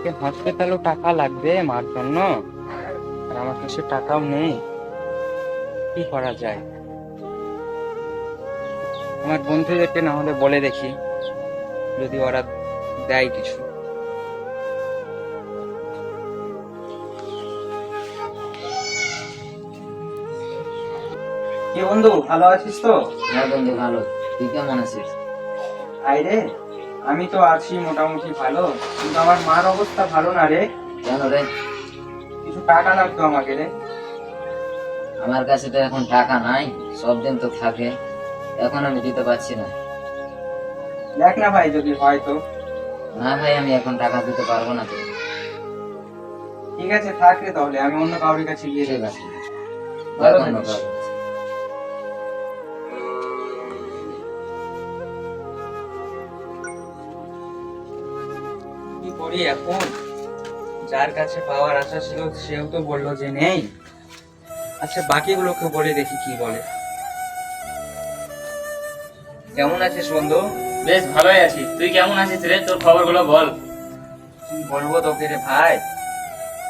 আমাকে হসপিটালও টাকা লাগবে মার জন্য, আর আমার কাছে টাকাও নেই। কি করা যায়? আমার বন্ধুদেরকে না হলে বলে দেখি, যদি ওরা দেয় কিছু। কি বন্ধু, ভালো আছিস তো? হ্যাঁ বন্ধু ভালো। তুই কেমন আছিস? আরে আমি তো আছি মোটামুটি ভালো, কিন্তু আমার মার অবস্থা ভালো না রে। কেন রে? কিছু টাকা লাগতো আমাকে রে। আমার কাছে তো এখন টাকা নাই, সব দিন তো থাকে, এখন আমি দিতে পারছি না। দেখ না ভাই, যদি হয় তো। না ভাই, আমি এখন টাকা দিতে পারবো না তোকে। ঠিক আছে, থাক রে, তাহলে আমি অন্য কারোর কাছে গিয়ে ঠিক দেখছি। আছে, ভালো দেখ অন্য থাকিস। কারো কাছে। কি করি এখন? যার কাছে পাওয়ার আশা ছিল সেও তো বললো যে নেই। আচ্ছা, বাকিগুলোকে বলে দেখি কি বলে। কেমন আছিস বন্ধু? বেশ ভালোই আছি। তুই কেমন আছিস রে? তোর খবরগুলো বল। কি বলবো তোকে রে ভাই,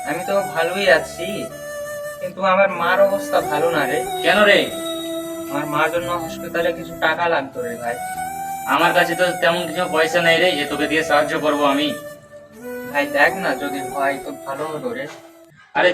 আমি তো ভালোই আছি, কিন্তু আমার মার অবস্থা ভালো না রে। কেন রে? আমার মার জন্য হসপিটালে কিছু টাকা লাগতো রে ভাই। আমার কাছে তো তেমন কিছু পয়সা নেই রে যে তোকে দিয়ে সাহায্য করবো আমি। ভাই দেখ না, যদি হয় তো ভালো হতো রে। আরে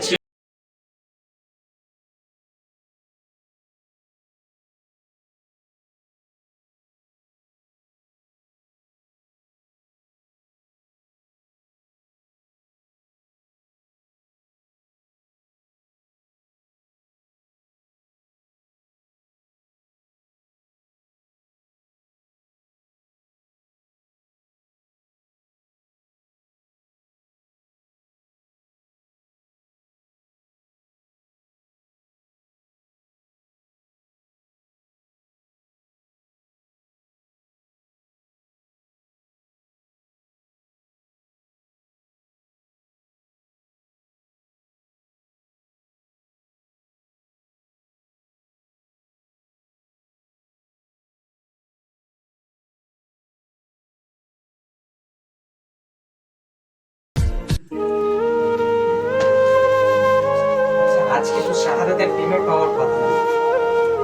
আচ্ছা, আজকে তো শাহাদাতের পেমেন্ট পাওয়ার কথা,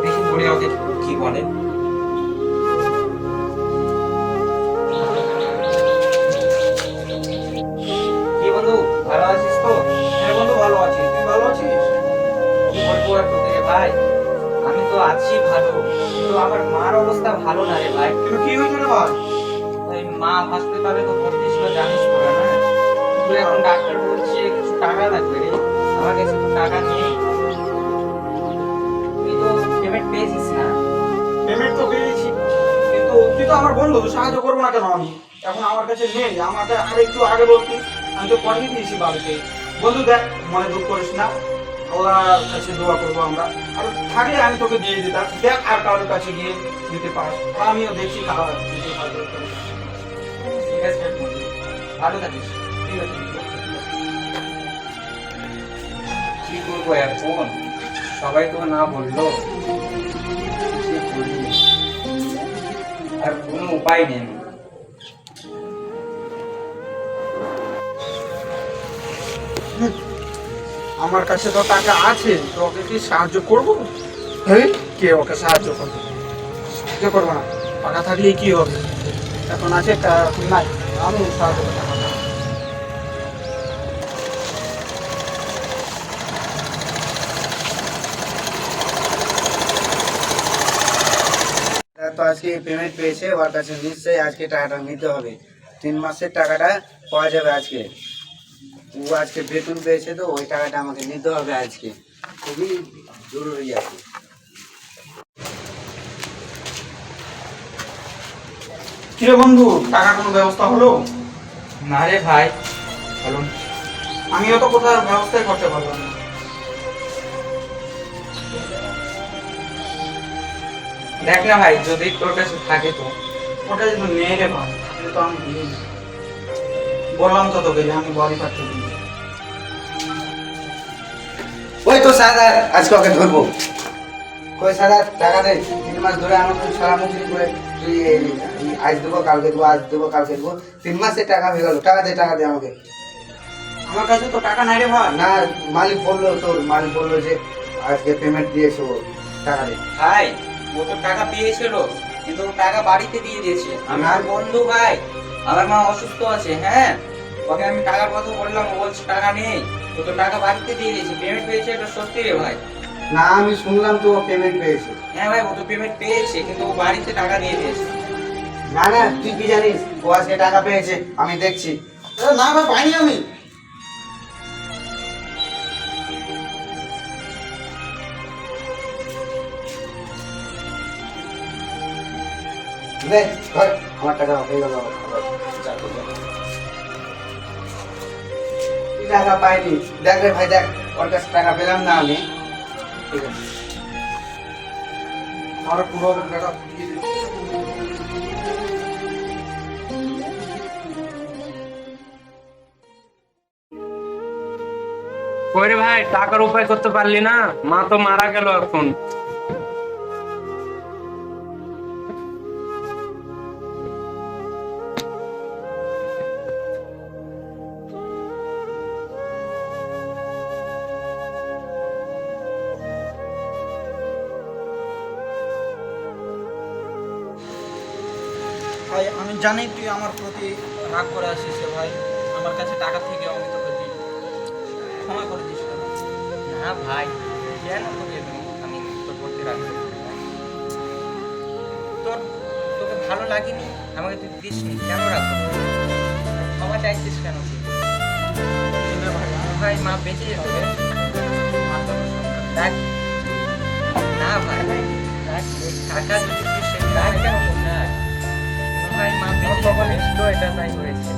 দেখি বলে ওকে কি বলে। কি বন্ধু, ভালো আছিস তো? হ্যাঁ বন্ধু, ভালো আছি। তুই ভালো আছিস? কি বলবো আর তোকে রে ভাই, আমি তো আছি ভালো, কিন্তু আমার মার অবস্থা ভালো না রে ভাই। কিন্তু কি হয়েছে রে ভাই? ওই মা হসপিটালে তো ভর্তি ছিল, জানিস তো না? কিন্তু এখন ডাক্তার বলছে কিছু টাকা লাগবে রে, আমার কাছে তো টাকা নেই। তুই তো পেমেন্ট পেয়েছিস না? পেমেন্ট তো পেয়েছি, কিন্তু তুই তো আমার বন্ধু, সাহায্য করবো না কেন আমি? এখন আমার কাছে নেই, আমাকে আর একটু আগে বলতি, আমি তো পাঠিয়ে দিয়েছি বাড়িতে। বন্ধু দেখ, মনে দুঃখ করিস না, ওর কাছে দোয়া করবো আমরা। আর থাকলে আমি তোকে দিয়ে দিতাম, দেখ আর কারোর কাছে গিয়ে দিতে পারস। আর আমিও দেখছি খাওয়া দিতে পারবো। ঠিক আছে বন্ধু, ভালো থাকিস। ঠিক আছে। কি করবো এখন, সবাই তো না বললো, কি করি? আর কোনো উপায় নেই। আমার কাছে তো টাকা আছে, তো ওকে কি সাহায্য করবো? হ্যাঁ, কে ওকে সাহায্য করবে? সাহায্য করবো না, টাকা থাকলে কি হবে? এখন আছে, এখন নাই, আমি সাহায্য করবো না। তো আজকে পেমেন্ট পেয়েছে, ওর কাছে নিশ্চয়ই আজকে টাকাটা নিতে হবে। 3 মাসের টাকাটা পাওয়া যাবে আজকে। ও আজকে বেতন পেয়েছে, তো ওই টাকাটা আমাকে নিতে হবে আজকে, খুবই জরুরি আছে। কিরে বন্ধু, টাকা কোনো ব্যবস্থা হলো? না রে ভাই, বলুন। আমিও তো কোথাও ব্যবস্থাই করতে পারলাম না। দেখ না ভাই, যদি তোর কাছে থাকে তো। ওটা যদি নেই রে ভাই, তাহলে তো আমি দিই। বললাম তো তোকে যে আমি বাড়ি পাঠিয়ে দিই। ওই তো সাদা, আজকে ওকে ধরবো। কই সাদা, টাকা দে। 3 মাস ধরে আমাকে সালামুখি করে তুই আজ দেবো কালকে দেবো, আজ দেবো কালকে দেবো, 3 মাসের টাকা হয়ে গেল। টাকা দে, টাকা দে আমাকে। আমার কাছে তো টাকা নাই রে ভাই। না, মালিক বললো যে আজকে পেমেন্ট দিয়েছে, ও টাকা দে। ভাই ও তো টাকা পেয়েছিল, কিন্তু ও টাকা বাড়িতে দিয়ে দিয়েছে। আমার বন্ধু ভাই, আমার মা অসুস্থ আছে, হ্যাঁ ওকে আমি টাকার কথা বললাম, ও বলছে টাকা নেই। ও তো টাকা বাড়িতে দিয়ে দিয়েছে, পেমেন্ট পেয়েছে, এটা সত্যি রে ভাই। না, আমি শুনলাম তো ও পেমেন্ট পেয়েছে। হ্যাঁ ভাই, ও তো পেমেন্ট পেয়েছে, কিন্তু ও বাড়িতে টাকা দিয়ে দিয়েছে। না না, তুই কি জানিস ও আজকে টাকা পেয়েছে? আমি দেখছি। না ভাই, পাইনি আমি। নে, ধর, আমার টাকা হয়ে গেল। তুই টাকা পাইনি, দেখ রে ভাই, দেখ ওর কাছে টাকা পেলাম না আমি। ঠিক আছে, আমার পুরো টাকা দিয়ে দিচ্ছি। ওরে ভাই, টাকার উপায় করতে পারলি না? মা তো মারা গেল এখন। ভাই আমি জানি তুই আমার প্রতি রাগ করে আসিস রে ভাই, আমার কাছে টাকা থেকে আমি তোকে দিই, ক্ষমা করে দিস রে ভাই। না ভাই, কেন তোকে আমি তোর প্রতি রাখবো? তোকে ভালো লাগেনি, আমাকে তুই দিসনি, কেন রাখবো? ক্ষমা চাইছিস কেন তুই? ভাই মা বেঁচে যেত রে। দেখ, না ভাই, দেখ, এই টাকা যদি তুই সে কেন ভাই, মা বেঁচে যেত, এটা তাই হয়েছে।